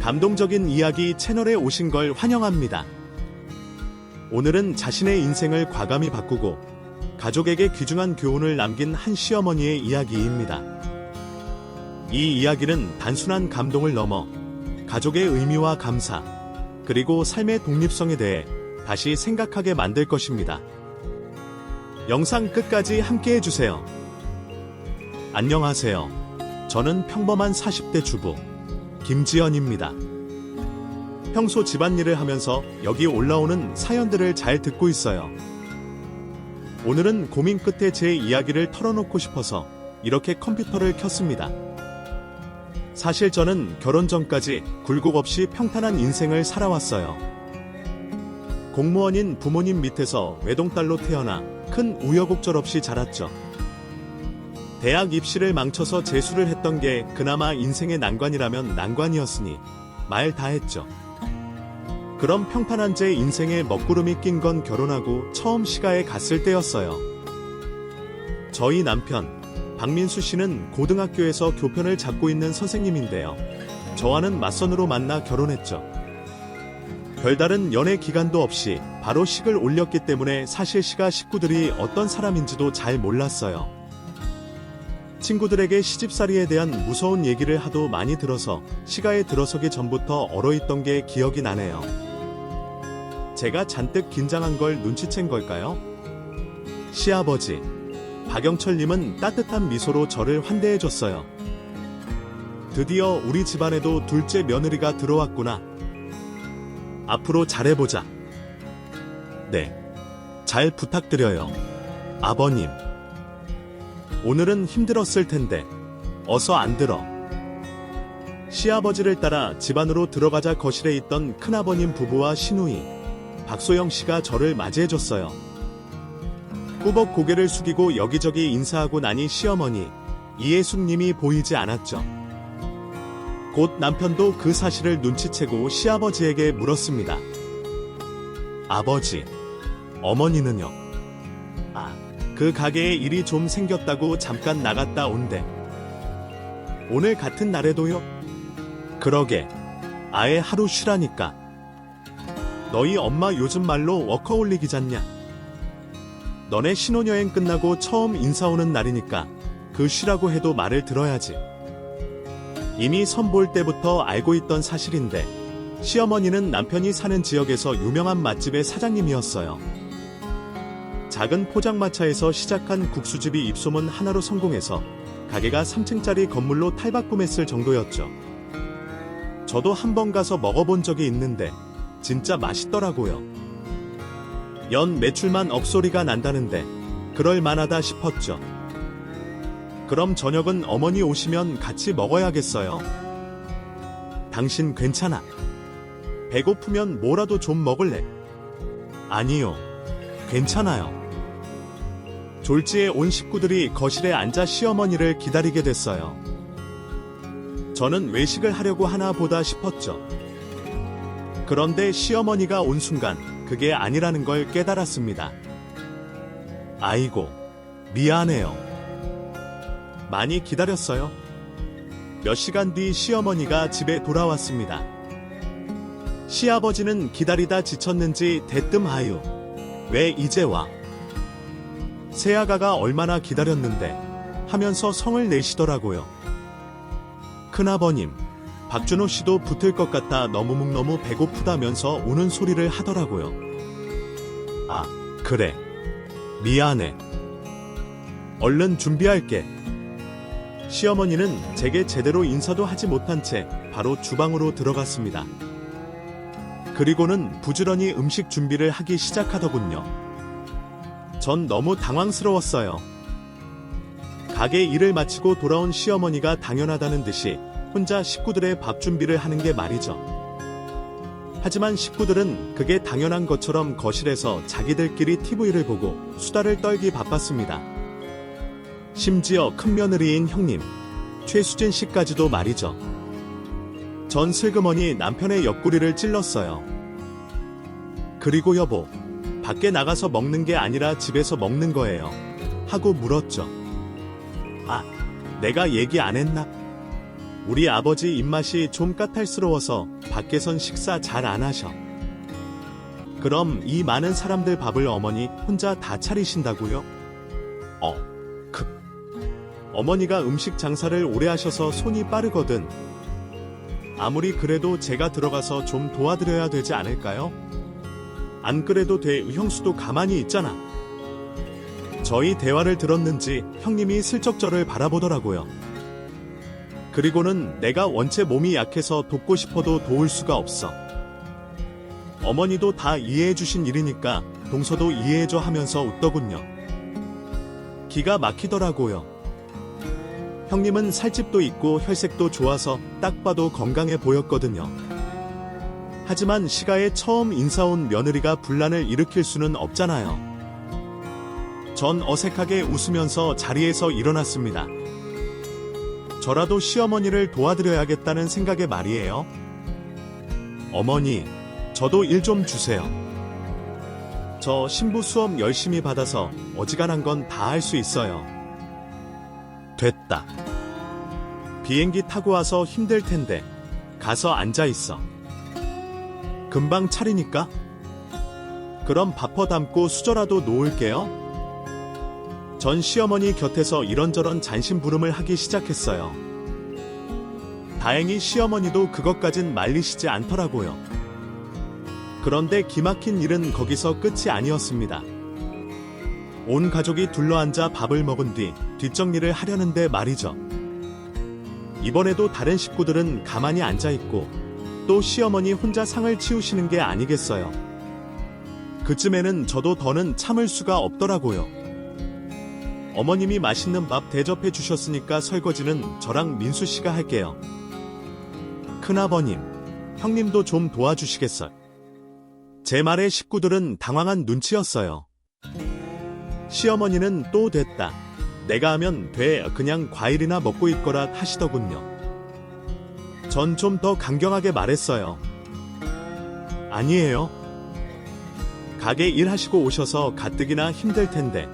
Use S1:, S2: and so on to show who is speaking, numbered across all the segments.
S1: 감동적인 이야기 채널에 오신 걸 환영합니다. 오늘은 자신의 인생을 과감히 바꾸고 가족에게 귀중한 교훈을 남긴 한 시어머니의 이야기입니다. 이 이야기는 단순한 감동을 넘어 가족의 의미와 감사, 그리고 삶의 독립성에 대해 다시 생각하게 만들 것입니다. 영상 끝까지 함께 해주세요. 안녕하세요. 저는 평범한 40대 주부 김지연입니다. 평소 집안일을 하면서 여기 올라오는 사연들을 잘 듣고 있어요. 오늘은 고민 끝에 제 이야기를 털어놓고 싶어서 이렇게 컴퓨터를 켰습니다. 사실 저는 결혼 전까지 굴곡 없이 평탄한 인생을 살아왔어요. 공무원인 부모님 밑에서 외동딸로 태어나 큰 우여곡절 없이 자랐죠. 대학 입시를 망쳐서 재수를 했던 게 그나마 인생의 난관이라면 난관이었으니 말 다 했죠. 그럼 평탄한 제 인생에 먹구름이 낀 건 결혼하고 처음 시가에 갔을 때였어요. 저희 남편 박민수 씨는 고등학교에서 교편을 잡고 있는 선생님인데요. 저와는 맞선으로 만나 결혼했죠. 별다른 연애 기간도 없이 바로 식을 올렸기 때문에 사실 시가 식구들이 어떤 사람인지도 잘 몰랐어요. 친구들에게 시집살이에 대한 무서운 얘기를 하도 많이 들어서 시가에 들어서기 전부터 얼어있던 게 기억이 나네요. 제가 잔뜩 긴장한 걸 눈치챈 걸까요? 시아버지 박영철님은 따뜻한 미소로 저를 환대해줬어요. 드디어 우리 집안에도 둘째 며느리가 들어왔구나. 앞으로 잘해보자. 네, 잘 부탁드려요. 아버님. 오늘은 힘들었을 텐데 어서 안 들어. 시아버지를 따라 집 안으로 들어가자 거실에 있던 큰아버님 부부와 시누이 박소영 씨가 저를 맞이해줬어요. 꾸벅 고개를 숙이고 여기저기 인사하고 나니 시어머니 이예숙님이 보이지 않았죠. 곧 남편도 그 사실을 눈치채고 시아버지에게 물었습니다. 아버지, 어머니는요? 그 가게에 일이 좀 생겼다고 잠깐 나갔다 온대. 오늘 같은 날에도요? 그러게, 아예 하루 쉬라니까. 너희 엄마 요즘 말로 워커홀릭이잖냐? 너네 신혼여행 끝나고 처음 인사 오는 날이니까 그 쉬라고 해도 말을 들어야지. 이미 선볼 때부터 알고 있던 사실인데 시어머니는 남편이 사는 지역에서 유명한 맛집의 사장님이었어요. 작은 포장마차에서 시작한 국수집이 입소문 하나로 성공해서 가게가 3층짜리 건물로 탈바꿈했을 정도였죠. 저도 한번 가서 먹어본 적이 있는데 진짜 맛있더라고요. 연 매출만 억소리가 난다는데 그럴 만하다 싶었죠. 그럼 저녁은 어머니 오시면 같이 먹어야겠어요. 당신 괜찮아? 배고프면 뭐라도 좀 먹을래? 아니요, 괜찮아요. 졸지에 온 식구들이 거실에 앉아 시어머니를 기다리게 됐어요. 저는 외식을 하려고 하나 보다 싶었죠. 그런데 시어머니가 온 순간 그게 아니라는 걸 깨달았습니다. 아이고, 미안해요. 많이 기다렸어요. 몇 시간 뒤 시어머니가 집에 돌아왔습니다. 시아버지는 기다리다 지쳤는지 대뜸하유. 왜 이제 와? 새아가가 얼마나 기다렸는데 하면서 성을 내시더라고요. 큰아버님, 박준호 씨도 붙을 것 같아 너무 배고프다면서 우는 소리를 하더라고요. 아, 그래. 미안해. 얼른 준비할게. 시어머니는 제게 제대로 인사도 하지 못한 채 바로 주방으로 들어갔습니다. 그리고는 부지런히 음식 준비를 하기 시작하더군요. 전 너무 당황스러웠어요. 가게 일을 마치고 돌아온 시어머니가 당연하다는 듯이 혼자 식구들의 밥 준비를 하는 게 말이죠. 하지만 식구들은 그게 당연한 것처럼 거실에서 자기들끼리 TV를 보고 수다를 떨기 바빴습니다. 심지어 큰며느리인 형님, 최수진 씨까지도 말이죠. 전 슬그머니 남편의 옆구리를 찔렀어요. 그리고 여보, 밖에 나가서 먹는 게 아니라 집에서 먹는 거예요. 하고 물었죠. 아, 내가 얘기 안 했나? 우리 아버지 입맛이 좀 까탈스러워서 밖에선 식사 잘 안 하셔. 그럼 이 많은 사람들 밥을 어머니 혼자 다 차리신다고요? 어머니가 음식 장사를 오래 하셔서 손이 빠르거든. 아무리 그래도 제가 들어가서 좀 도와드려야 되지 않을까요? 안 그래도 돼. 형수도 가만히 있잖아. 저희 대화를 들었는지 형님이 슬쩍 저를 바라보더라고요. 그리고는 내가 원체 몸이 약해서 돕고 싶어도 도울 수가 없어. 어머니도 다 이해해 주신 일이니까 동서도 이해해줘 하면서 웃더군요. 기가 막히더라고요. 형님은 살집도 있고 혈색도 좋아서 딱 봐도 건강해 보였거든요. 하지만 시가에 처음 인사 온 며느리가 분란을 일으킬 수는 없잖아요. 전 어색하게 웃으면서 자리에서 일어났습니다. 저라도 시어머니를 도와드려야겠다는 생각에 말이에요. 어머니, 저도 일 좀 주세요. 저 신부 수업 열심히 받아서 어지간한 건 다 할 수 있어요. 됐다. 비행기 타고 와서 힘들 텐데 가서 앉아 있어. 금방 차리니까. 그럼 밥퍼 담고 수저라도 놓을게요. 전 시어머니 곁에서 이런저런 잔심부름을 하기 시작했어요. 다행히 시어머니도 그것까진 말리시지 않더라고요. 그런데 기막힌 일은 거기서 끝이 아니었습니다. 온 가족이 둘러앉아 밥을 먹은 뒤 뒷정리를 하려는데 말이죠. 이번에도 다른 식구들은 가만히 앉아있고 또 시어머니 혼자 상을 치우시는 게 아니겠어요. 그쯤에는 저도 더는 참을 수가 없더라고요. 어머님이 맛있는 밥 대접해 주셨으니까 설거지는 저랑 민수 씨가 할게요. 큰아버님, 형님도 좀 도와주시겠어요? 제 말에 식구들은 당황한 눈치였어요. 시어머니는 또 됐다. 내가 하면 돼. 그냥 과일이나 먹고 있거라 하시더군요. 전 좀 더 강경하게 말했어요. 아니에요. 가게 일하시고 오셔서 가뜩이나 힘들 텐데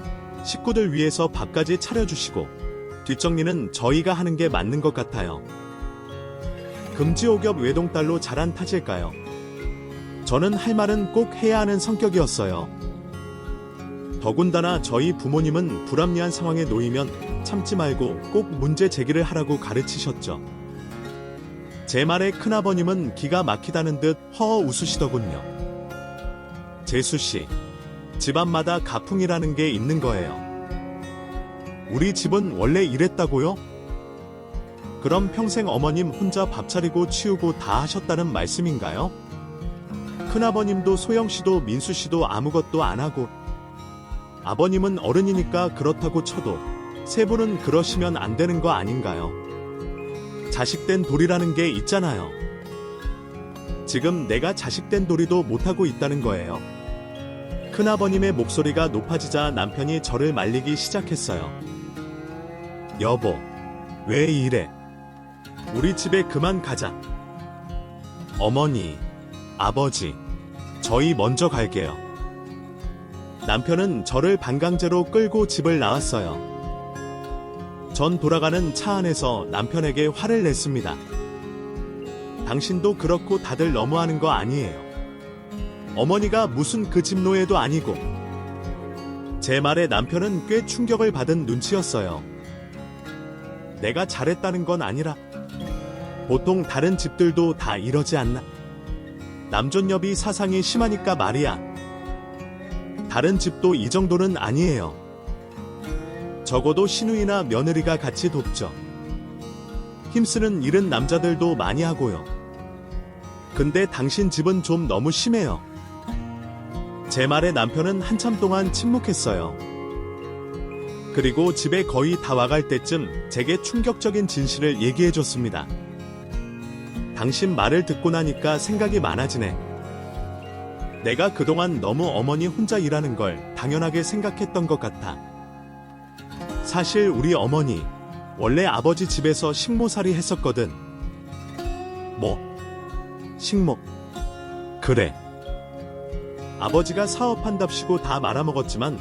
S1: 식구들 위해서 밥까지 차려주시고 뒷정리는 저희가 하는 게 맞는 것 같아요. 금지옥엽 외동딸로 자란 탓일까요? 저는 할 말은 꼭 해야 하는 성격이었어요. 더군다나 저희 부모님은 불합리한 상황에 놓이면 참지 말고 꼭 문제 제기를 하라고 가르치셨죠. 제 말에 큰아버님은 기가 막히다는 듯 허허 웃으시더군요. 재수씨, 집안마다 가풍이라는 게 있는 거예요. 우리 집은 원래 이랬다고요? 그럼 평생 어머님 혼자 밥 차리고 치우고 다 하셨다는 말씀인가요? 큰아버님도 소영씨도 민수씨도 아무것도 안 하고 아버님은 어른이니까 그렇다고 쳐도 세 분은 그러시면 안 되는 거 아닌가요? 자식된 도리라는 게 있잖아요. 지금 내가 자식된 도리도 못하고 있다는 거예요. 큰아버님의 목소리가 높아지자 남편이 저를 말리기 시작했어요. 여보, 왜 이래? 우리 집에 그만 가자. 어머니, 아버지, 저희 먼저 갈게요. 남편은 저를 반강제로 끌고 집을 나왔어요. 전 돌아가는 차 안에서 남편에게 화를 냈습니다. 당신도 그렇고 다들 너무하는 거 아니에요. 어머니가 무슨 그 집 노예도 아니고. 제 말에 남편은 꽤 충격을 받은 눈치였어요. 내가 잘했다는 건 아니라 보통 다른 집들도 다 이러지 않나? 남존여비 사상이 심하니까 말이야. 다른 집도 이 정도는 아니에요. 적어도 시누이나 며느리가 같이 돕죠. 힘쓰는 일은 남자들도 많이 하고요. 근데 당신 집은 좀 너무 심해요. 제 말에 남편은 한참 동안 침묵했어요. 그리고 집에 거의 다 와갈 때쯤 제게 충격적인 진실을 얘기해줬습니다. 당신 말을 듣고 나니까 생각이 많아지네. 내가 그동안 너무 어머니 혼자 일하는 걸 당연하게 생각했던 것 같아. 사실 우리 어머니 원래 아버지 집에서 식모살이 했었거든. 뭐? 식모? 그래. 아버지가 사업한답시고 다 말아먹었지만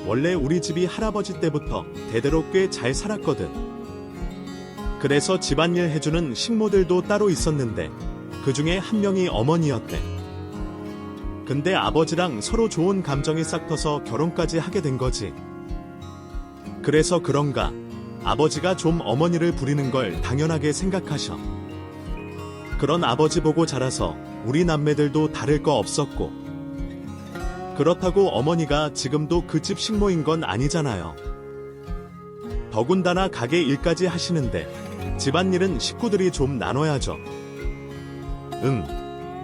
S1: 원래 우리 집이 할아버지 때부터 대대로 꽤 잘 살았거든. 그래서 집안일 해주는 식모들도 따로 있었는데 그 중에 한 명이 어머니였대. 근데 아버지랑 서로 좋은 감정이 싹 터서 결혼까지 하게 된 거지. 그래서 그런가 아버지가 좀 어머니를 부리는 걸 당연하게 생각하셔. 그런 아버지 보고 자라서 우리 남매들도 다를 거 없었고, 그렇다고 어머니가 지금도 그 집 식모인 건 아니잖아요. 더군다나 가게 일까지 하시는데 집안일은 식구들이 좀 나눠야죠.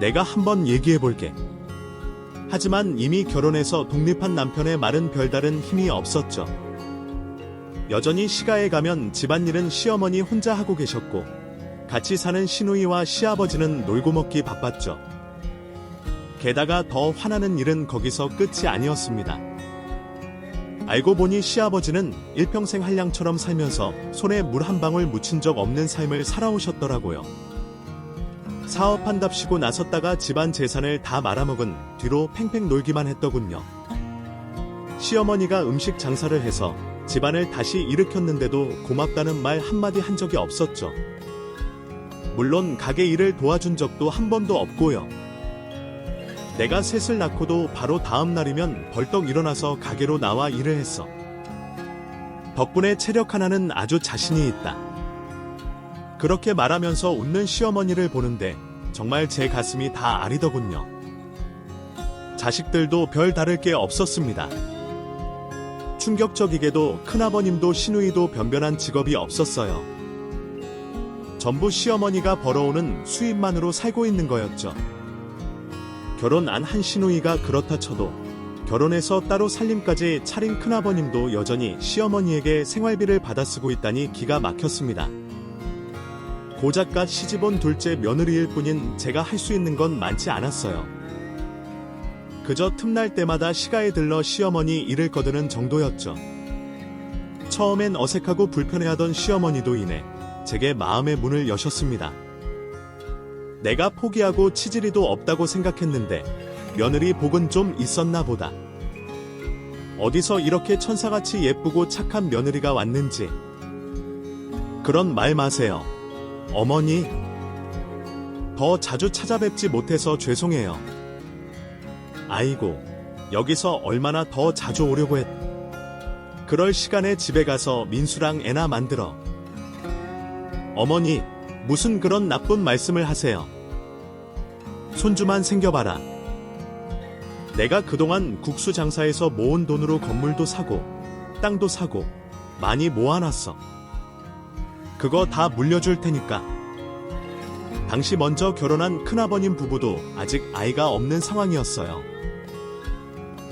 S1: 내가 한번 얘기해볼게. 하지만 이미 결혼해서 독립한 남편의 말은 별다른 힘이 없었죠. 여전히 시가에 가면 집안일은 시어머니 혼자 하고 계셨고, 같이 사는 시누이와 시아버지는 놀고 먹기 바빴죠. 게다가 더 화나는 일은 거기서 끝이 아니었습니다. 알고 보니 시아버지는 일평생 한량처럼 살면서 손에 물 한 방울 묻힌 적 없는 삶을 살아오셨더라고요. 사업한답시고 나섰다가 집안 재산을 다 말아먹은 뒤로 팽팽 놀기만 했더군요. 시어머니가 음식 장사를 해서 집안을 다시 일으켰는데도 고맙다는 말 한마디 한 적이 없었죠. 물론 가게 일을 도와준 적도 한 번도 없고요. 내가 셋을 낳고도 바로 다음 날이면 벌떡 일어나서 가게로 나와 일을 했어. 덕분에 체력 하나는 아주 자신이 있다. 그렇게 말하면서 웃는 시어머니를 보는데 정말 제 가슴이 다 아리더군요. 자식들도 별 다를 게 없었습니다. 충격적이게도 큰아버님도 시누이도 변변한 직업이 없었어요. 전부 시어머니가 벌어오는 수입만으로 살고 있는 거였죠. 결혼 안 한 시누이가 그렇다 쳐도 결혼해서 따로 살림까지 차린 큰아버님도 여전히 시어머니에게 생활비를 받아 쓰고 있다니 기가 막혔습니다. 고작가 시집온 둘째 며느리일 뿐인 제가 할 수 있는 건 많지 않았어요. 그저 틈날 때마다 시가에 들러 시어머니 일을 거드는 정도였죠. 처음엔 어색하고 불편해하던 시어머니도 이내 제게 마음의 문을 여셨습니다. 내가 포기하고 치질이도 없다고 생각했는데 며느리 복은 좀 있었나 보다. 어디서 이렇게 천사같이 예쁘고 착한 며느리가 왔는지. 그런 말 마세요. 어머니, 더 자주 찾아뵙지 못해서 죄송해요. 아이고, 여기서 얼마나 더 자주 오려고 했. 그럴 시간에 집에 가서 민수랑 애나 만들어. 어머니, 무슨 그런 나쁜 말씀을 하세요. 손주만 생겨봐라. 내가 그동안 국수 장사해서 모은 돈으로 건물도 사고 땅도 사고 많이 모아놨어. 그거 다 물려줄 테니까. 당시 먼저 결혼한 큰아버님 부부도 아직 아이가 없는 상황이었어요.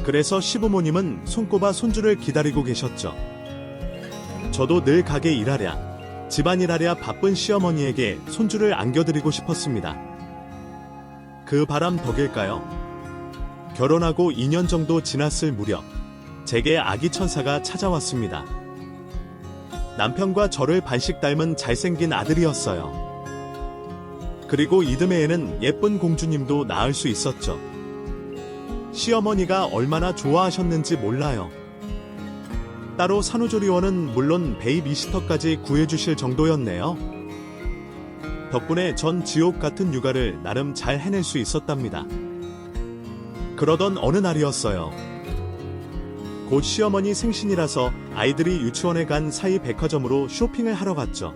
S1: 그래서 시부모님은 손꼽아 손주를 기다리고 계셨죠. 저도 늘 가게 일하랴 집안일하랴 바쁜 시어머니에게 손주를 안겨드리고 싶었습니다. 그 바람 덕일까요? 결혼하고 2년 정도 지났을 무렵 제게 아기 천사가 찾아왔습니다. 남편과 저를 반씩 닮은 잘생긴 아들이었어요. 그리고 이듬해에는 예쁜 공주님도 낳을 수 있었죠. 시어머니가 얼마나 좋아하셨는지 몰라요. 따로 산후조리원은 물론 베이비시터까지 구해주실 정도였네요. 덕분에 전 지옥 같은 육아를 나름 잘 해낼 수 있었답니다. 그러던 어느 날이었어요. 곧 시어머니 생신이라서 아이들이 유치원에 간 사이 백화점으로 쇼핑을 하러 갔죠.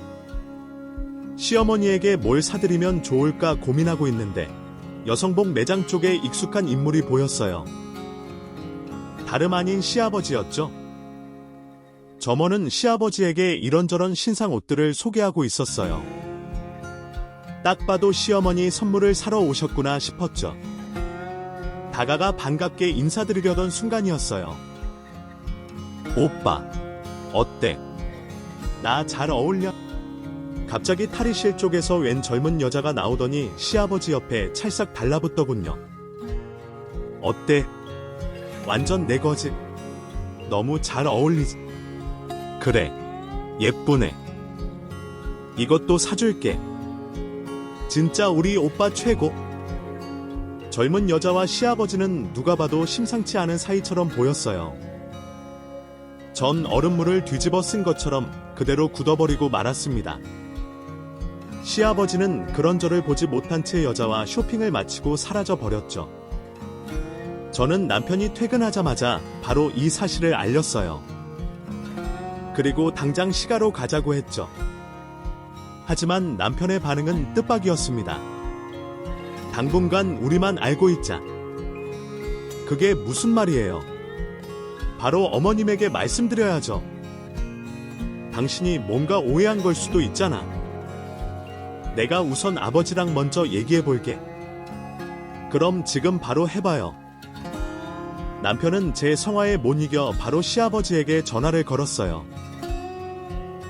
S1: 시어머니에게 뭘 사드리면 좋을까 고민하고 있는데 여성복 매장 쪽에 익숙한 인물이 보였어요. 다름 아닌 시아버지였죠. 점원은 시아버지에게 이런저런 신상 옷들을 소개하고 있었어요. 딱 봐도 시어머니 선물을 사러 오셨구나 싶었죠. 다가가 반갑게 인사드리려던 순간이었어요. 오빠, 어때? 나 잘 어울려? 갑자기 탈의실 쪽에서 웬 젊은 여자가 나오더니 시아버지 옆에 찰싹 달라붙더군요. 어때? 완전 내 거지? 너무 잘 어울리지? 그래, 예쁘네. 이것도 사줄게. 진짜 우리 오빠 최고. 젊은 여자와 시아버지는 누가 봐도 심상치 않은 사이처럼 보였어요. 전 얼음물을 뒤집어 쓴 것처럼 그대로 굳어버리고 말았습니다. 시아버지는 그런저를 보지 못한 채 여자와 쇼핑을 마치고 사라져 버렸죠. 저는 남편이 퇴근하자마자 바로 이 사실을 알렸어요. 그리고 당장 시가로 가자고 했죠. 하지만 남편의 반응은 뜻밖이었습니다. 당분간 우리만 알고 있자. 그게 무슨 말이에요? 바로 어머님에게 말씀드려야죠. 당신이 뭔가 오해한 걸 수도 있잖아. 내가 우선 아버지랑 먼저 얘기해 볼게. 그럼 지금 바로 해봐요. 남편은 제 성화에 못 이겨 바로 시아버지에게 전화를 걸었어요.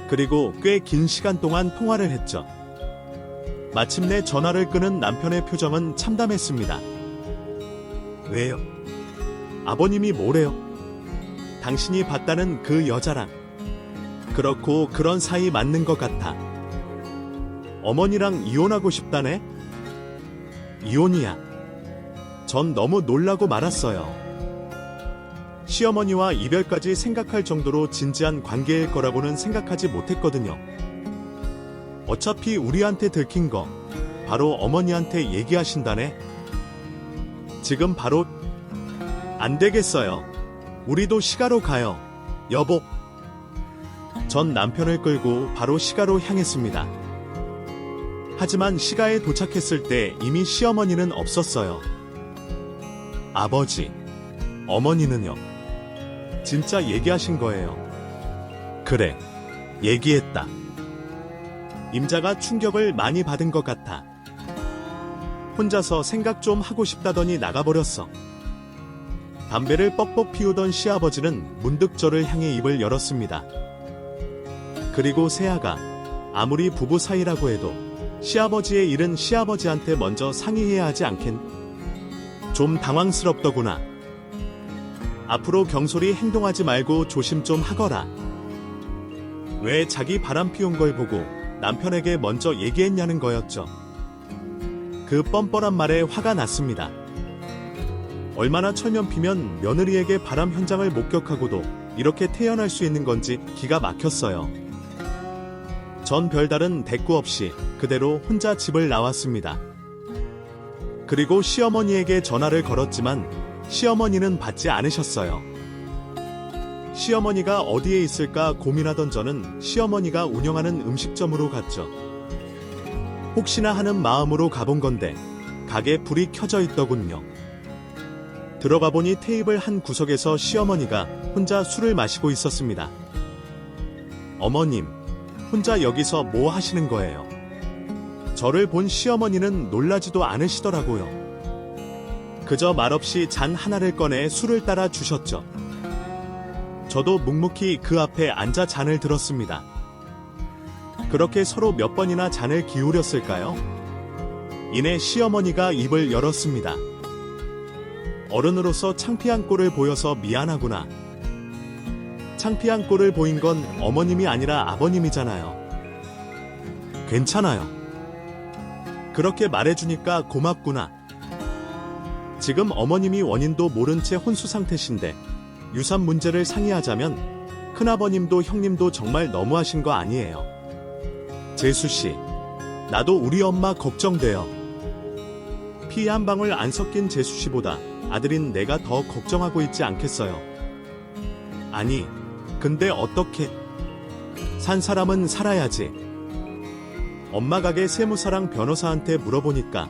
S1: 그리고 꽤 긴 시간 동안 통화를 했죠. 마침내 전화를 끊은 남편의 표정은 참담했습니다. 왜요? 아버님이 뭐래요? 당신이 봤다는 그 여자랑. 그렇고 그런 사이 맞는 것 같아. 어머니랑 이혼하고 싶다네? 이혼이야. 전 너무 놀라고 말았어요. 시어머니와 이별까지 생각할 정도로 진지한 관계일 거라고는 생각하지 못했거든요. 어차피 우리한테 들킨 거 바로 어머니한테 얘기하신다네? 지금 바로 안 되겠어요. 우리도 시가로 가요. 여보. 전 남편을 끌고 바로 시가로 향했습니다. 하지만 시가에 도착했을 때 이미 시어머니는 없었어요. 아버지, 어머니는요? 진짜 얘기하신 거예요. 그래, 얘기했다. 임자가 충격을 많이 받은 것 같아. 혼자서 생각 좀 하고 싶다더니 나가버렸어. 담배를 뻑뻑 피우던 시아버지는 문득 저를 향해 입을 열었습니다. 그리고 세아가 아무리 부부 사이라고 해도 시아버지의 일은 시아버지한테 먼저 상의해야 하지 않겠? 좀 당황스럽더구나. 앞으로 경솔히 행동하지 말고 조심 좀 하거라. 왜 자기 바람 피운 걸 보고 남편에게 먼저 얘기했냐는 거였죠. 그 뻔뻔한 말에 화가 났습니다. 얼마나 철면피면 며느리에게 바람 현장을 목격하고도 이렇게 태연할 수 있는 건지 기가 막혔어요. 전 별다른 대꾸 없이 그대로 혼자 집을 나왔습니다. 그리고 시어머니에게 전화를 걸었지만 시어머니는 받지 않으셨어요. 시어머니가 어디에 있을까 고민하던 저는 시어머니가 운영하는 음식점으로 갔죠. 혹시나 하는 마음으로 가본 건데 가게 불이 켜져 있더군요. 들어가 보니 테이블 한 구석에서 시어머니가 혼자 술을 마시고 있었습니다. 어머님, 혼자 여기서 뭐 하시는 거예요? 저를 본 시어머니는 놀라지도 않으시더라고요. 그저 말없이 잔 하나를 꺼내 술을 따라 주셨죠. 저도 묵묵히 그 앞에 앉아 잔을 들었습니다. 그렇게 서로 몇 번이나 잔을 기울였을까요? 이내 시어머니가 입을 열었습니다. 어른으로서 창피한 꼴을 보여서 미안하구나. 창피한 꼴을 보인 건 어머님이 아니라 아버님이잖아요. 괜찮아요. 그렇게 말해주니까 고맙구나. 지금 어머님이 원인도 모른 채 혼수 상태신데 유산 문제를 상의하자면 큰아버님도 형님도 정말 너무하신 거 아니에요. 재수씨, 나도 우리 엄마 걱정돼요. 피 한 방울 안 섞인 재수씨보다 아들인 내가 더 걱정하고 있지 않겠어요. 아니, 근데 어떻게? 산 사람은 살아야지. 엄마 가게 세무사랑 변호사한테 물어보니까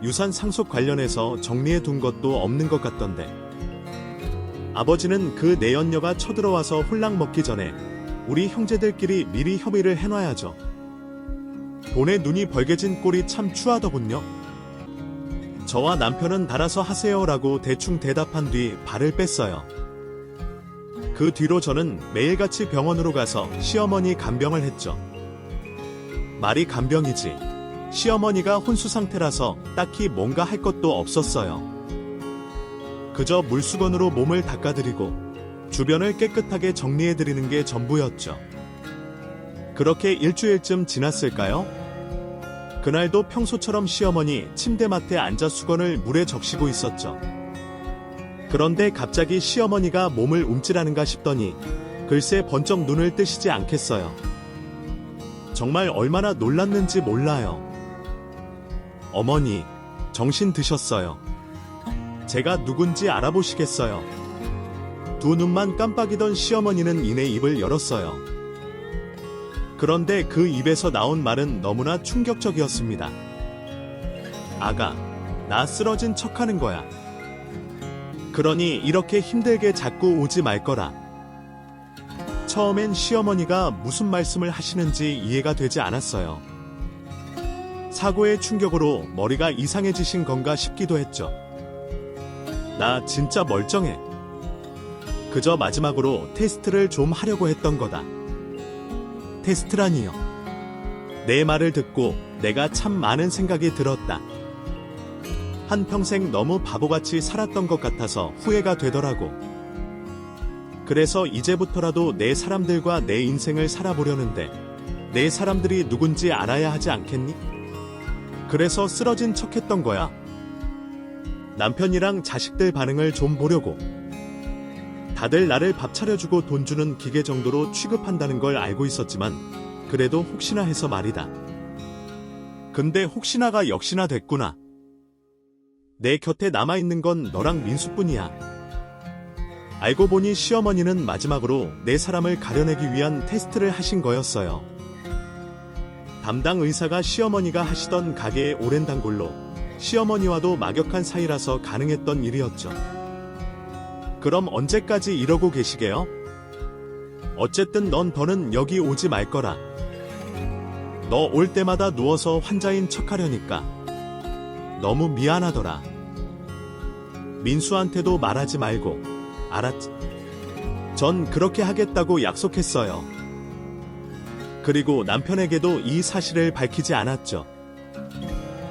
S1: 유산 상속 관련해서 정리해 둔 것도 없는 것 같던데. 아버지는 그 내연녀가 쳐들어와서 홀랑 먹기 전에 우리 형제들끼리 미리 협의를 해놔야죠. 돈에 눈이 벌게진 꼴이 참 추하더군요. 저와 남편은 달아서 하세요라고 대충 대답한 뒤 발을 뺐어요. 그 뒤로 저는 매일같이 병원으로 가서 시어머니 간병을 했죠. 말이 간병이지. 시어머니가 혼수 상태라서 딱히 뭔가 할 것도 없었어요. 그저 물수건으로 몸을 닦아드리고 주변을 깨끗하게 정리해드리는 게 전부였죠. 그렇게 일주일쯤 지났을까요? 그날도 평소처럼 시어머니 침대맡에 앉아 수건을 물에 적시고 있었죠. 그런데 갑자기 시어머니가 몸을 움찔하는가 싶더니 글쎄 번쩍 눈을 뜨시지 않겠어요. 정말 얼마나 놀랐는지 몰라요. 어머니, 정신 드셨어요. 제가 누군지 알아보시겠어요. 두 눈만 깜빡이던 시어머니는 이내 입을 열었어요. 그런데 그 입에서 나온 말은 너무나 충격적이었습니다. 아가, 나 쓰러진 척하는 거야. 그러니 이렇게 힘들게 자꾸 오지 말 거라. 처음엔 시어머니가 무슨 말씀을 하시는지 이해가 되지 않았어요. 사고의 충격으로 머리가 이상해지신 건가 싶기도 했죠. 나 진짜 멀쩡해. 그저 마지막으로 테스트를 좀 하려고 했던 거다. 테스트라니요. 내 말을 듣고 내가 참 많은 생각이 들었다. 한평생 너무 바보같이 살았던 것 같아서 후회가 되더라고. 그래서 이제부터라도 내 사람들과 내 인생을 살아보려는데 내 사람들이 누군지 알아야 하지 않겠니? 그래서 쓰러진 척했던 거야. 남편이랑 자식들 반응을 좀 보려고. 다들 나를 밥 차려주고 돈 주는 기계 정도로 취급한다는 걸 알고 있었지만 그래도 혹시나 해서 말이다. 근데 혹시나가 역시나 됐구나. 내 곁에 남아있는 건 너랑 민수뿐이야. 알고 보니 시어머니는 마지막으로 내 사람을 가려내기 위한 테스트를 하신 거였어요. 담당 의사가 시어머니가 하시던 가게의 오랜 단골로 시어머니와도 막역한 사이라서 가능했던 일이었죠. 그럼 언제까지 이러고 계시게요? 어쨌든 넌 더는 여기 오지 말 거라. 너 올 때마다 누워서 환자인 척하려니까 너무 미안하더라. 민수한테도 말하지 말고, 알았지? 전 그렇게 하겠다고 약속했어요. 그리고 남편에게도 이 사실을 밝히지 않았죠.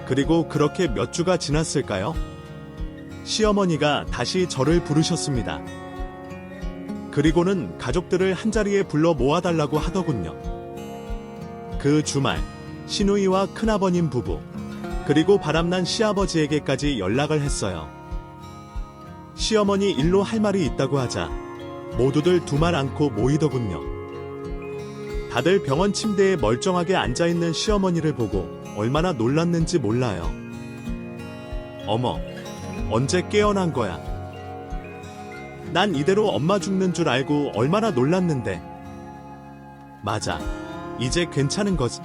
S1: 그리고 그렇게 몇 주가 지났을까요? 시어머니가 다시 저를 부르셨습니다. 그리고는 가족들을 한자리에 불러 모아달라고 하더군요. 그 주말, 시누이와 큰아버님 부부, 그리고 바람난 시아버지에게까지 연락을 했어요. 시어머니 일로 할 말이 있다고 하자 모두들 두말 않고 모이더군요. 다들 병원 침대에 멀쩡하게 앉아있는 시어머니를 보고 얼마나 놀랐는지 몰라요. 어머, 언제 깨어난 거야? 난 이대로 엄마 죽는 줄 알고 얼마나 놀랐는데. 맞아, 이제 괜찮은 거지.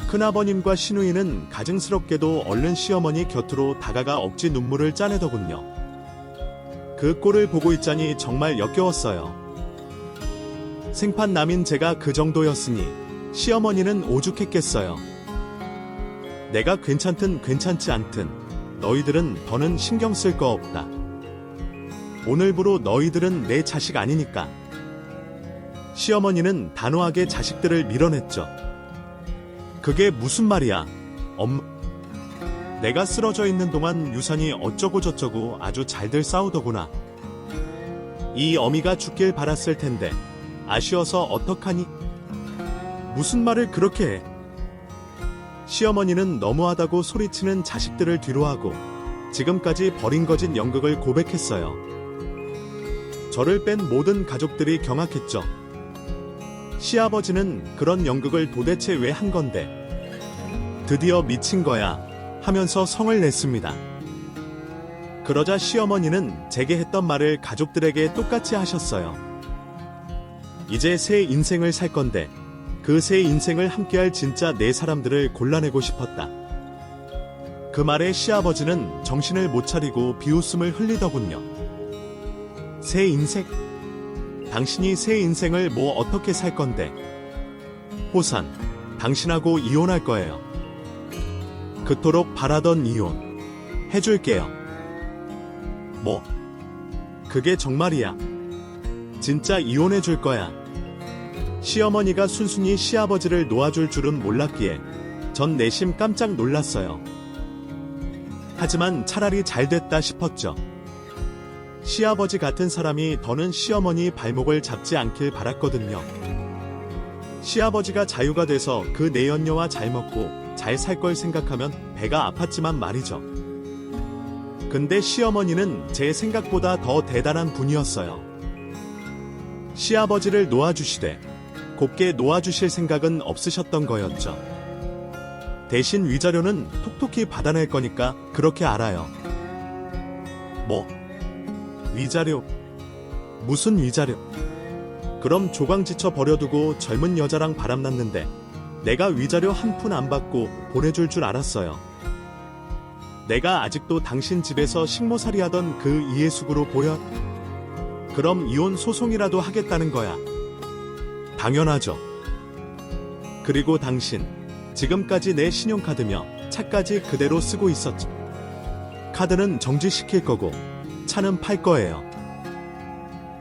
S1: 큰아버님과 시누이는 가증스럽게도 얼른 시어머니 곁으로 다가가 억지 눈물을 짜내더군요. 그 꼴을 보고 있자니 정말 역겨웠어요. 생판남인 제가 그 정도였으니 시어머니는 오죽했겠어요. 내가 괜찮든 괜찮지 않든 너희들은 더는 신경 쓸 거 없다. 오늘부로 너희들은 내 자식 아니니까. 시어머니는 단호하게 자식들을 밀어냈죠. 그게 무슨 말이야, 엄마. 내가 쓰러져 있는 동안 유산이 어쩌고 저쩌고 아주 잘들 싸우더구나. 이 어미가 죽길 바랐을 텐데 아쉬워서 어떡하니? 무슨 말을 그렇게 해? 시어머니는 너무하다고 소리치는 자식들을 뒤로하고 지금까지 버린 거짓 연극을 고백했어요. 저를 뺀 모든 가족들이 경악했죠. 시아버지는 그런 연극을 도대체 왜 한 건데? 드디어 미친 거야 하면서 성을 냈습니다. 그러자 시어머니는 제게 했던 말을 가족들에게 똑같이 하셨어요. 이제 새 인생을 살 건데 그 새 인생을 함께할 진짜 내 사람들을 골라내고 싶었다. 그 말에 시아버지는 정신을 못 차리고 비웃음을 흘리더군요. 새 인생? 당신이 새 인생을 뭐 어떻게 살 건데? 호산, 당신하고 이혼할 거예요. 그토록 바라던 이혼 해줄게요. 뭐? 그게 정말이야. 진짜 이혼해줄 거야. 시어머니가 순순히 시아버지를 놓아줄 줄은 몰랐기에 전 내심 깜짝 놀랐어요. 하지만 차라리 잘 됐다 싶었죠. 시아버지 같은 사람이 더는 시어머니 발목을 잡지 않길 바랐거든요. 시아버지가 자유가 돼서 그 내연녀와 잘 먹고 잘 살 걸 생각하면 배가 아팠지만 말이죠. 근데 시어머니는 제 생각보다 더 대단한 분이었어요. 시아버지를 놓아주시되 곱게 놓아주실 생각은 없으셨던 거였죠. 대신 위자료는 톡톡히 받아낼 거니까 그렇게 알아요. 뭐? 위자료? 무슨 위자료? 그럼 조광지쳐 버려두고 젊은 여자랑 바람났는데 내가 위자료 한 푼 안 받고 보내줄 줄 알았어요. 내가 아직도 당신 집에서 식모살이 하던 그 이해숙으로 보여? 그럼 이혼 소송이라도 하겠다는 거야. 당연하죠. 그리고 당신 지금까지 내 신용카드며 차까지 그대로 쓰고 있었죠. 카드는 정지시킬 거고 차는 팔 거예요.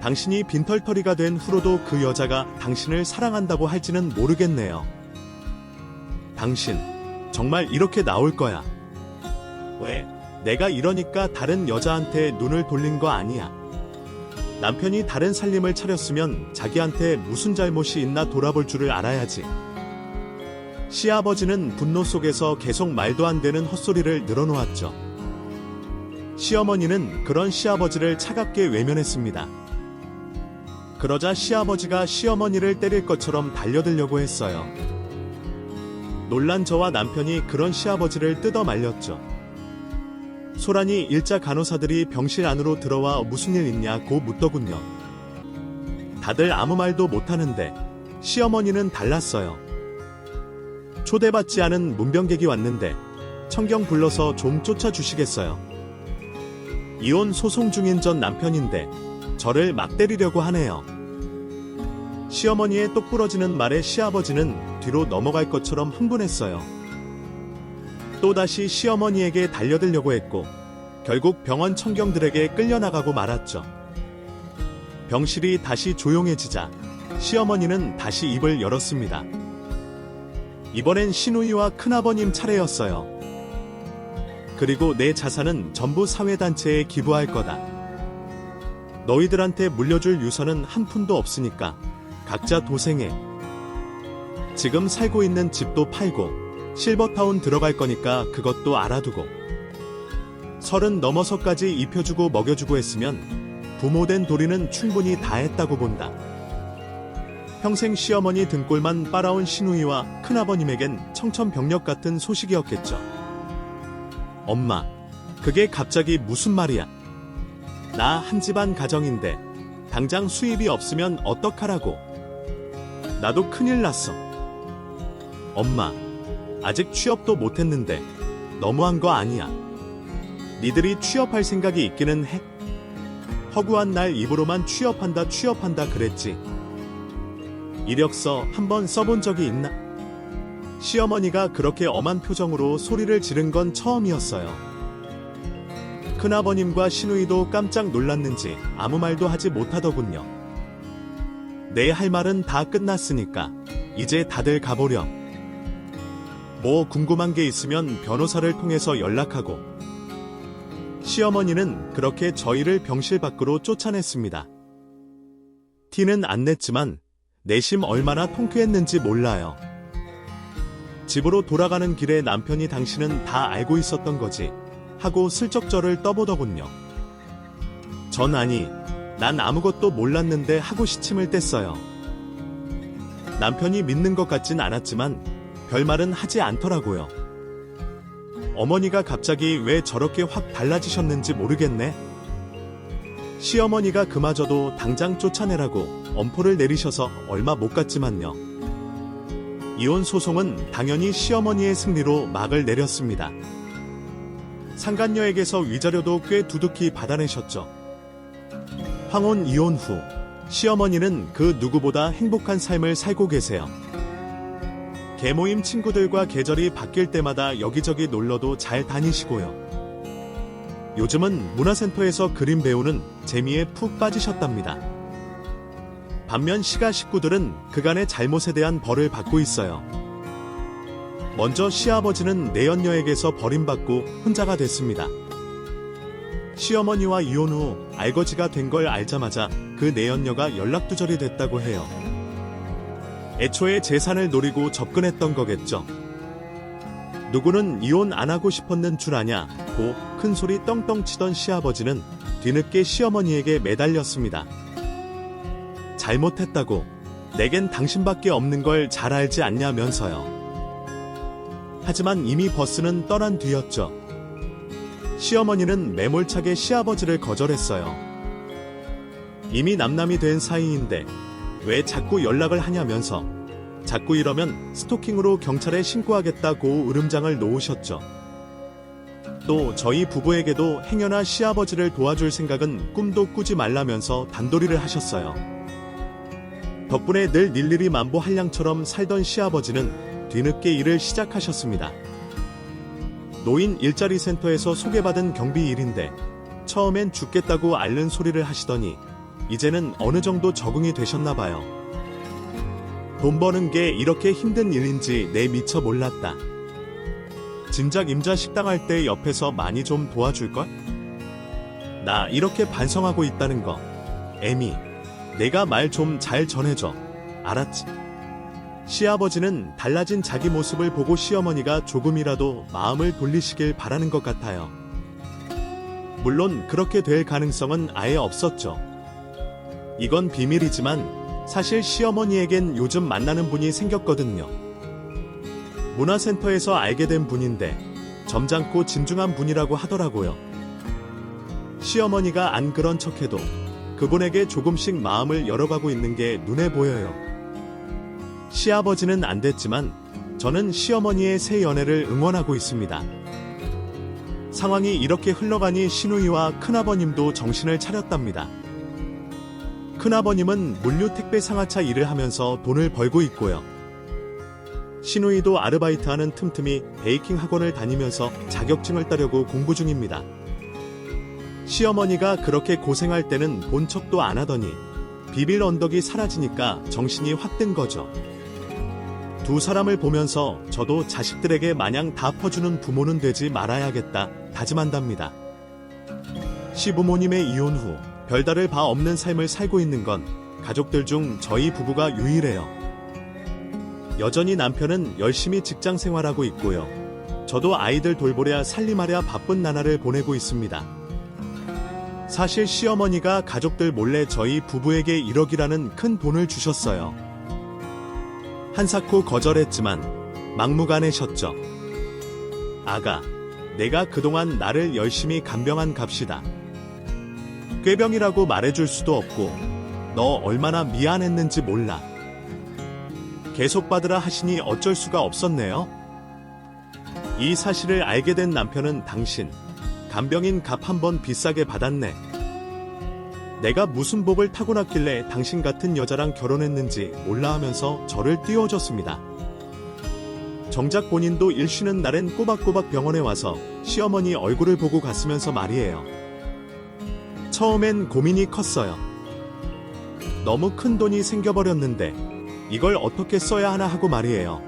S1: 당신이 빈털터리가 된 후로도 그 여자가 당신을 사랑한다고 할지는 모르겠네요. 당신 정말 이렇게 나올 거야. 왜? 내가 이러니까 다른 여자한테 눈을 돌린 거 아니야. 남편이 다른 살림을 차렸으면 자기한테 무슨 잘못이 있나 돌아볼 줄을 알아야지. 시아버지는 분노 속에서 계속 말도 안 되는 헛소리를 늘어놓았죠. 시어머니는 그런 시아버지를 차갑게 외면했습니다. 그러자 시아버지가 시어머니를 때릴 것처럼 달려들려고 했어요. 놀란 저와 남편이 그런 시아버지를 뜯어 말렸죠. 소란이 일자 간호사들이 병실 안으로 들어와 무슨 일 있냐고 묻더군요. 다들 아무 말도 못하는데 시어머니는 달랐어요. 초대받지 않은 문병객이 왔는데 청경 불러서 좀 쫓아주시겠어요. 이혼 소송 중인 전 남편인데 저를 막 때리려고 하네요. 시어머니의 똑부러지는 말에 시아버지는 뒤로 넘어갈 것처럼 흥분했어요. 또다시 시어머니에게 달려들려고 했고 결국 병원 청경들에게 끌려나가고 말았죠. 병실이 다시 조용해지자 시어머니는 다시 입을 열었습니다. 이번엔 시누이와 큰아버님 차례였어요. 그리고 내 자산은 전부 사회단체에 기부할 거다. 너희들한테 물려줄 유서는 한 푼도 없으니까 각자 도생해. 지금 살고 있는 집도 팔고 실버타운 들어갈 거니까 그것도 알아두고. 30 넘어서까지 입혀주고 먹여주고 했으면 부모된 도리는 충분히 다 했다고 본다. 평생 시어머니 등골만 빨아온 시누이와 큰아버님에겐 청천벽력 같은 소식이었겠죠. 엄마, 그게 갑자기 무슨 말이야? 나 한 집안 가정인데 당장 수입이 없으면 어떡하라고. 나도 큰일 났어. 엄마, 아직 취업도 못했는데 너무한 거 아니야. 니들이 취업할 생각이 있기는 해? 허구한 날 입으로만 취업한다 그랬지. 이력서 한번 써본 적이 있나? 시어머니가 그렇게 엄한 표정으로 소리를 지른 건 처음이었어요. 큰아버님과 시누이도 깜짝 놀랐는지 아무 말도 하지 못하더군요. 내 할 말은 다 끝났으니까 이제 다들 가보렴. 뭐 궁금한 게 있으면 변호사를 통해서 연락하고. 시어머니는 그렇게 저희를 병실 밖으로 쫓아냈습니다. 티는 안 냈지만 내심 얼마나 통쾌했는지 몰라요. 집으로 돌아가는 길에 남편이 당신은 다 알고 있었던 거지 하고 슬쩍 저를 떠보더군요. 전 아니, 난 아무것도 몰랐는데 하고 시침을 뗐어요. 남편이 믿는 것 같진 않았지만 별말은 하지 않더라고요. 어머니가 갑자기 왜 저렇게 확 달라지셨는지 모르겠네. 시어머니가 그마저도 당장 쫓아내라고 엄포를 내리셔서 얼마 못 갔지만요. 이혼 소송은 당연히 시어머니의 승리로 막을 내렸습니다. 상간녀에게서 위자료도 꽤 두둑히 받아내셨죠. 황혼 이혼 후 시어머니는 그 누구보다 행복한 삶을 살고 계세요. 개모임 친구들과 계절이 바뀔 때마다 여기저기 놀러도 잘 다니시고요. 요즘은 문화센터에서 그림 배우는 재미에 푹 빠지셨답니다. 반면 시가 식구들은 그간의 잘못에 대한 벌을 받고 있어요. 먼저 시아버지는 내연녀에게서 버림받고 혼자가 됐습니다. 시어머니와 이혼 후 알거지가 된 걸 알자마자 그 내연녀가 연락두절이 됐다고 해요. 애초에 재산을 노리고 접근했던 거겠죠. 누구는 이혼 안 하고 싶었는 줄 아냐고 큰소리 떵떵 치던 시아버지는 뒤늦게 시어머니에게 매달렸습니다. 잘못했다고 내겐 당신밖에 없는 걸 잘 알지 않냐면서요. 하지만 이미 버스는 떠난 뒤였죠. 시어머니는 매몰차게 시아버지를 거절했어요. 이미 남남이 된 사이인데 왜 자꾸 연락을 하냐면서 자꾸 이러면 스토킹으로 경찰에 신고하겠다고 으름장을 놓으셨죠. 또 저희 부부에게도 행여나 시아버지를 도와줄 생각은 꿈도 꾸지 말라면서 단도리를 하셨어요. 덕분에 늘 일일이 만보 한량처럼 살던 시아버지는 뒤늦게 일을 시작하셨습니다. 노인 일자리 센터에서 소개받은 경비 일인데 처음엔 죽겠다고 앓는 소리를 하시더니 이제는 어느 정도 적응이 되셨나 봐요. 돈 버는 게 이렇게 힘든 일인지 내 미처 몰랐다. 진작 임자 식당 할 때 옆에서 많이 좀 도와줄걸? 나 이렇게 반성하고 있다는 거. 애미, 내가 말 좀 잘 전해줘. 알았지? 시아버지는 달라진 자기 모습을 보고 시어머니가 조금이라도 마음을 돌리시길 바라는 것 같아요. 물론 그렇게 될 가능성은 아예 없었죠. 이건 비밀이지만 사실 시어머니에겐 요즘 만나는 분이 생겼거든요. 문화센터에서 알게 된 분인데 점잖고 진중한 분이라고 하더라고요. 시어머니가 안 그런 척해도 그분에게 조금씩 마음을 열어가고 있는 게 눈에 보여요. 시아버지는 안 됐지만 저는 시어머니의 새 연애를 응원하고 있습니다. 상황이 이렇게 흘러가니 시누이와 큰아버님도 정신을 차렸답니다. 큰아버님은 물류 택배 상하차 일을 하면서 돈을 벌고 있고요. 시누이도 아르바이트하는 틈틈이 베이킹 학원을 다니면서 자격증을 따려고 공부 중입니다. 시어머니가 그렇게 고생할 때는 본 척도 안 하더니 비빌 언덕이 사라지니까 정신이 확 든 거죠. 두 사람을 보면서 저도 자식들에게 마냥 다 퍼주는 부모는 되지 말아야겠다 다짐한답니다. 시부모님의 이혼 후 별다를 바 없는 삶을 살고 있는 건 가족들 중 저희 부부가 유일해요. 여전히 남편은 열심히 직장 생활하고 있고요. 저도 아이들 돌보랴 살림하랴 바쁜 나날을 보내고 있습니다. 사실 시어머니가 가족들 몰래 저희 부부에게 1억이라는 큰 돈을 주셨어요. 한사코 거절했지만 막무가내셨죠. 아가, 내가 그동안 나를 열심히 간병한 값이다. 꾀병이라고 말해줄 수도 없고 너 얼마나 미안했는지 몰라. 계속 받으라 하시니 어쩔 수가 없었네요. 이 사실을 알게 된 남편은 당신 간병인 값 한 번 비싸게 받았네. 내가 무슨 복을 타고났길래 당신 같은 여자랑 결혼했는지 몰라 하면서 저를 띄워줬습니다. 정작 본인도 일 쉬는 날엔 꼬박꼬박 병원에 와서 시어머니 얼굴을 보고 갔으면서 말이에요. 처음엔 고민이 컸어요. 너무 큰 돈이 생겨버렸는데 이걸 어떻게 써야 하나 하고 말이에요.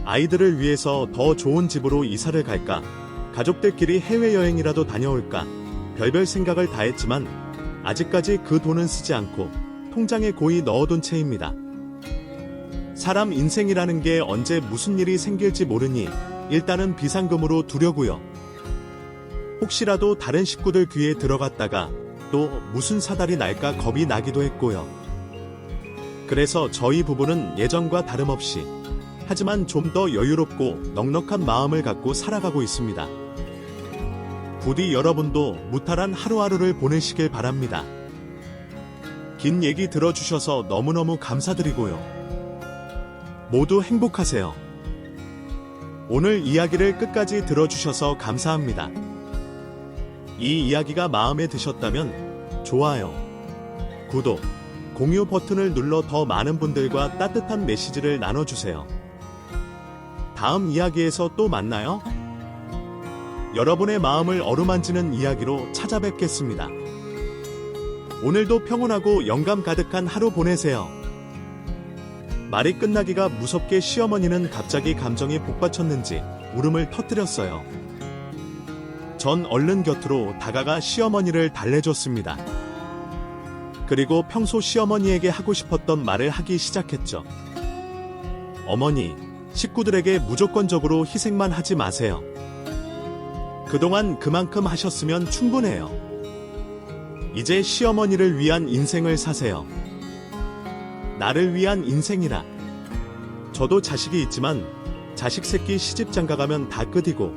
S1: 아이들을 위해서 더 좋은 집으로 이사를 갈까? 가족들끼리 해외여행이라도 다녀올까? 별별 생각을 다 했지만 아직까지 그 돈은 쓰지 않고 통장에 고이 넣어둔 채입니다. 사람 인생이라는 게 언제 무슨 일이 생길지 모르니 일단은 비상금으로 두려고요. 혹시라도 다른 식구들 귀에 들어갔다가 또 무슨 사달이 날까 겁이 나기도 했고요. 그래서 저희 부부는 예전과 다름없이 하지만 좀 더 여유롭고 넉넉한 마음을 갖고 살아가고 있습니다. 부디 여러분도 무탈한 하루하루를 보내시길 바랍니다. 긴 얘기 들어주셔서 너무너무 감사드리고요. 모두 행복하세요. 오늘 이야기를 끝까지 들어주셔서 감사합니다. 이 이야기가 마음에 드셨다면 좋아요, 구독, 공유 버튼을 눌러 더 많은 분들과 따뜻한 메시지를 나눠주세요. 다음 이야기에서 또 만나요. 여러분의 마음을 어루만지는 이야기로 찾아뵙겠습니다. 오늘도 평온하고 영감 가득한 하루 보내세요. 말이 끝나기가 무섭게 시어머니는 갑자기 감정이 복받쳤는지 울음을 터뜨렸어요. 전 얼른 곁으로 다가가 시어머니를 달래줬습니다. 그리고 평소 시어머니에게 하고 싶었던 말을 하기 시작했죠. 어머니, 식구들에게 무조건적으로 희생만 하지 마세요. 그동안 그만큼 하셨으면 충분해요. 이제 시어머니를 위한 인생을 사세요. 나를 위한 인생이라. 저도 자식이 있지만 자식 새끼 시집 장가가면 다 끝이고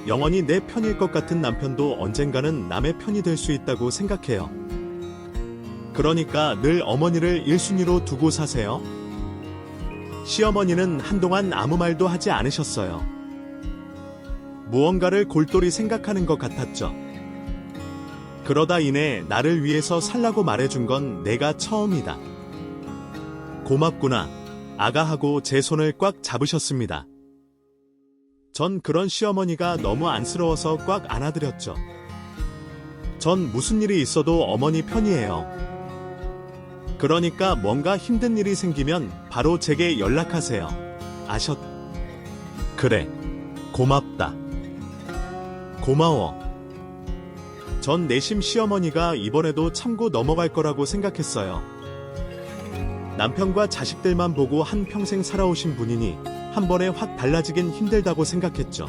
S1: 영원히 내 편일 것 같은 남편도 언젠가는 남의 편이 될 수 있다고 생각해요. 그러니까 늘 어머니를 1순위로 두고 사세요. 시어머니는 한동안 아무 말도 하지 않으셨어요. 무언가를 골똘히 생각하는 것 같았죠. 그러다 이내 나를 위해서 살라고 말해준 건 내가 처음이다. 고맙구나, 아가 하고 제 손을 꽉 잡으셨습니다. 전 그런 시어머니가 너무 안쓰러워서 꽉 안아드렸죠. 전 무슨 일이 있어도 어머니 편이에요. 그러니까 뭔가 힘든 일이 생기면 바로 제게 연락하세요. 아셨? 그래. 고맙다. 고마워. 전 내심 시어머니가 이번에도 참고 넘어갈 거라고 생각했어요. 남편과 자식들만 보고 한평생 살아오신 분이니 한 번에 확 달라지긴 힘들다고 생각했죠.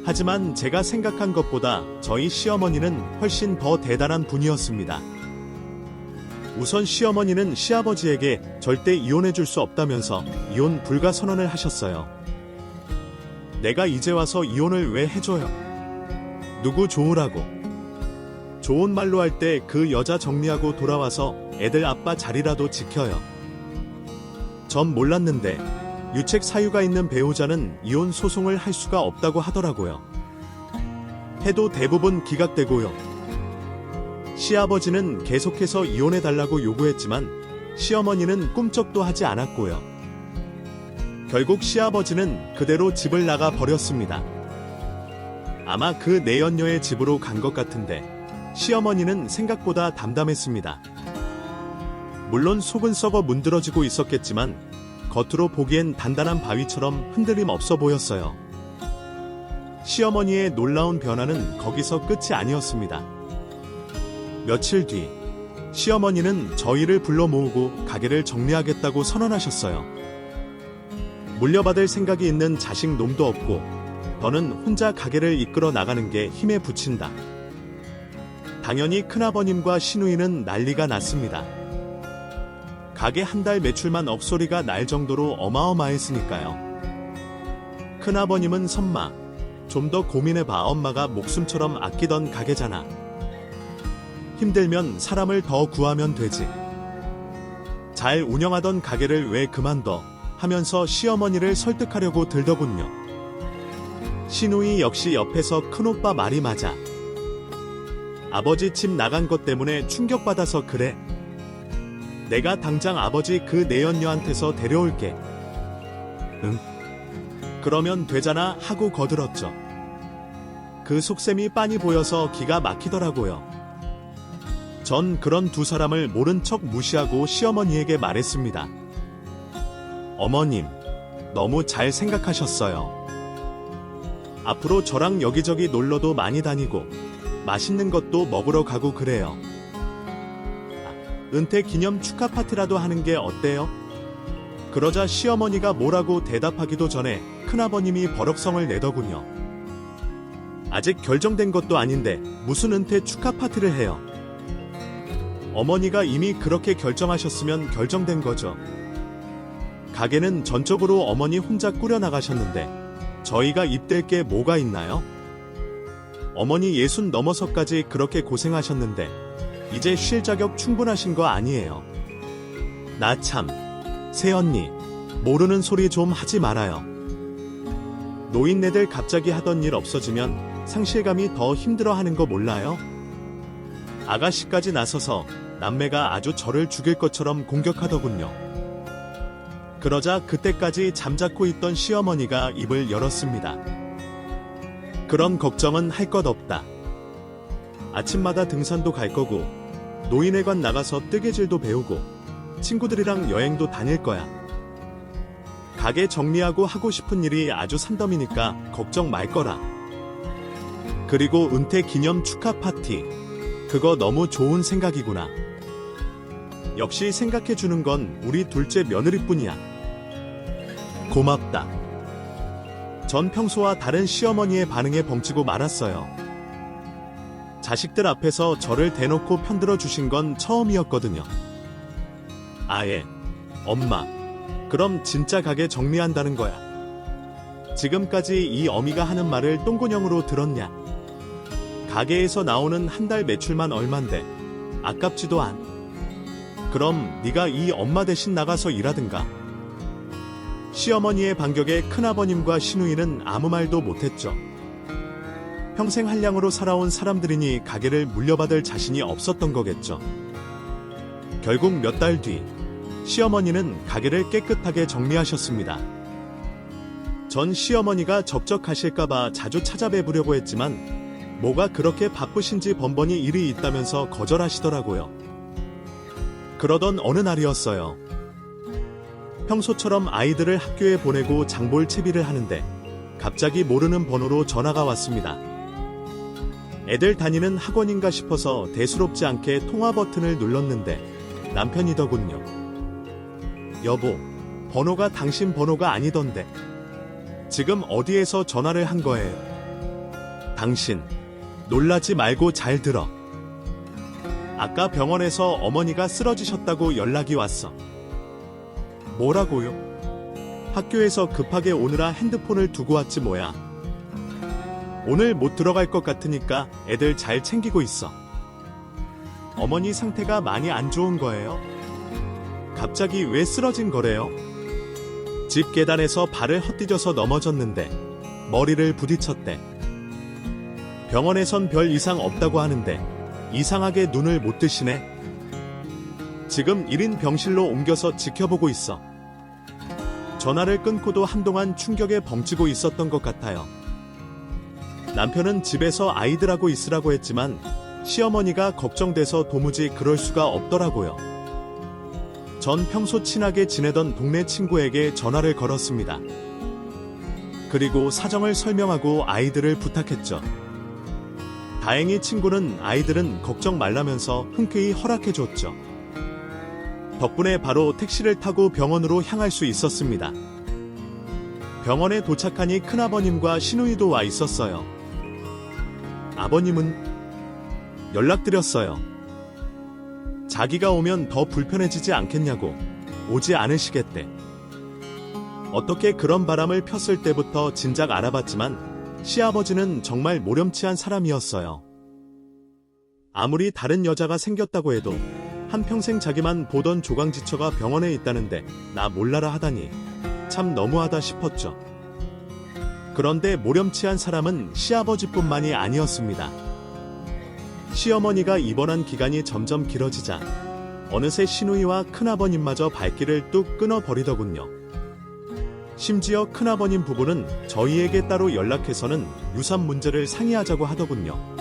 S1: 하지만 제가 생각한 것보다 저희 시어머니는 훨씬 더 대단한 분이었습니다. 우선 시어머니는 시아버지에게 절대 이혼해줄 수 없다면서 이혼 불가 선언을 하셨어요. 내가 이제 와서 이혼을 왜 해줘요? 누구 좋으라고? 좋은 말로 할 때 그 여자 정리하고 돌아와서 애들 아빠 자리라도 지켜요. 전 몰랐는데 유책 사유가 있는 배우자는 이혼 소송을 할 수가 없다고 하더라고요. 해도 대부분 기각되고요. 시아버지는 계속해서 이혼해달라고 요구했지만 시어머니는 꿈쩍도 하지 않았고요. 결국 시아버지는 그대로 집을 나가 버렸습니다. 아마 그 내연녀의 집으로 간 것 같은데 시어머니는 생각보다 담담했습니다. 물론 속은 썩어 문드러지고 있었겠지만 겉으로 보기엔 단단한 바위처럼 흔들림 없어 보였어요. 시어머니의 놀라운 변화는 거기서 끝이 아니었습니다. 며칠 뒤 시어머니는 저희를 불러 모으고 가게를 정리하겠다고 선언하셨어요. 물려받을 생각이 있는 자식 놈도 없고 더는 혼자 가게를 이끌어 나가는 게 힘에 부친다. 당연히 큰아버님과 시누이는 난리가 났습니다. 가게 한 달 매출만 억소리가 날 정도로 어마어마했으니까요. 큰아버님은 선마, 좀 더 고민해봐. 엄마가 목숨처럼 아끼던 가게잖아. 힘들면 사람을 더 구하면 되지. 잘 운영하던 가게를 왜 그만둬 하면서 시어머니를 설득하려고 들더군요. 시누이 역시 옆에서 큰오빠 말이 맞아. 아버지 집 나간 것 때문에 충격받아서 그래. 내가 당장 아버지 그 내연녀한테서 데려올게. 응. 그러면 되잖아 하고 거들었죠. 그 속셈이 빤히 보여서 기가 막히더라고요. 전 그런 두 사람을 모른 척 무시하고 시어머니에게 말했습니다. 어머님, 너무 잘 생각하셨어요. 앞으로 저랑 여기저기 놀러도 많이 다니고 맛있는 것도 먹으러 가고 그래요. 은퇴 기념 축하 파티라도 하는 게 어때요? 그러자 시어머니가 뭐라고 대답하기도 전에 큰아버님이 버럭성을 내더군요. 아직 결정된 것도 아닌데 무슨 은퇴 축하 파티를 해요? 어머니가 이미 그렇게 결정하셨으면 결정된 거죠. 가게는 전적으로 어머니 혼자 꾸려나가셨는데 저희가 입댈 게 뭐가 있나요? 어머니 60 넘어서까지 그렇게 고생하셨는데 이제 쉴 자격 충분하신 거 아니에요. 나 참, 새언니, 모르는 소리 좀 하지 말아요. 노인네들 갑자기 하던 일 없어지면 상실감이 더 힘들어하는 거 몰라요? 아가씨까지 나서서 남매가 아주 저를 죽일 것처럼 공격하더군요. 그러자 그때까지 잠자코 있던 시어머니가 입을 열었습니다. 그런 걱정은 할 것 없다. 아침마다 등산도 갈 거고 노인회관 나가서 뜨개질도 배우고 친구들이랑 여행도 다닐 거야. 가게 정리하고 하고 싶은 일이 아주 산더미니까 걱정 말 거라. 그리고 은퇴 기념 축하 파티. 그거 너무 좋은 생각이구나. 역시 생각해주는 건 우리 둘째 며느리뿐이야. 고맙다. 전 평소와 다른 시어머니의 반응에 벙찌고 말았어요. 자식들 앞에서 저를 대놓고 편들어 주신 건 처음이었거든요. 아예, 엄마, 그럼 진짜 가게 정리한다는 거야. 지금까지 이 어미가 하는 말을 똥구녕으로 들었냐? 가게에서 나오는 한 달 매출만 얼만데 아깝지도 않. 그럼 네가 이 엄마 대신 나가서 일하든가. 시어머니의 반격에 큰아버님과 시누이는 아무 말도 못했죠. 평생 한량으로 살아온 사람들이니 가게를 물려받을 자신이 없었던 거겠죠. 결국 몇 달 뒤 시어머니는 가게를 깨끗하게 정리하셨습니다. 전 시어머니가 적적하실까봐 자주 찾아뵈보려고 했지만 뭐가 그렇게 바쁘신지 번번이 일이 있다면서 거절하시더라고요. 그러던 어느 날이었어요. 평소처럼 아이들을 학교에 보내고 장볼 채비를 하는데 갑자기 모르는 번호로 전화가 왔습니다. 애들 다니는 학원인가 싶어서 대수롭지 않게 통화 버튼을 눌렀는데 남편이더군요. 여보, 번호가 당신 번호가 아니던데. 지금 어디에서 전화를 한 거예요? 당신, 놀라지 말고 잘 들어. 아까 병원에서 어머니가 쓰러지셨다고 연락이 왔어. 뭐라고요? 학교에서 급하게 오느라 핸드폰을 두고 왔지 뭐야. 오늘 못 들어갈 것 같으니까 애들 잘 챙기고 있어. 어머니 상태가 많이 안 좋은 거예요? 갑자기 왜 쓰러진 거래요? 집 계단에서 발을 헛디뎌서 넘어졌는데 머리를 부딪혔대. 병원에선 별 이상 없다고 하는데 이상하게 눈을 못 뜨시네. 지금 1인 병실로 옮겨서 지켜보고 있어. 전화를 끊고도 한동안 충격에 벙찌고 있었던 것 같아요. 남편은 집에서 아이들하고 있으라고 했지만 시어머니가 걱정돼서 도무지 그럴 수가 없더라고요. 전 평소 친하게 지내던 동네 친구에게 전화를 걸었습니다. 그리고 사정을 설명하고 아이들을 부탁했죠. 다행히 친구는 아이들은 걱정 말라면서 흔쾌히 허락해줬죠. 덕분에 바로 택시를 타고 병원으로 향할 수 있었습니다. 병원에 도착하니 큰아버님과 시누이도 와 있었어요. 아버님은 연락드렸어요. 자기가 오면 더 불편해지지 않겠냐고. 오지 않으시겠대. 어떻게 그런 바람을 폈을 때부터 진작 알아봤지만 시아버지는 정말 모렴치한 사람이었어요. 아무리 다른 여자가 생겼다고 해도 한평생 자기만 보던 조강지처가 병원에 있다는데 나 몰라라 하다니 참 너무하다 싶었죠. 그런데 모렴치한 사람은 시아버지뿐만이 아니었습니다. 시어머니가 입원한 기간이 점점 길어지자 어느새 시누이와 큰아버님마저 발길을 뚝 끊어버리더군요. 심지어 큰아버님 부부는 저희에게 따로 연락해서는 유산 문제를 상의하자고 하더군요.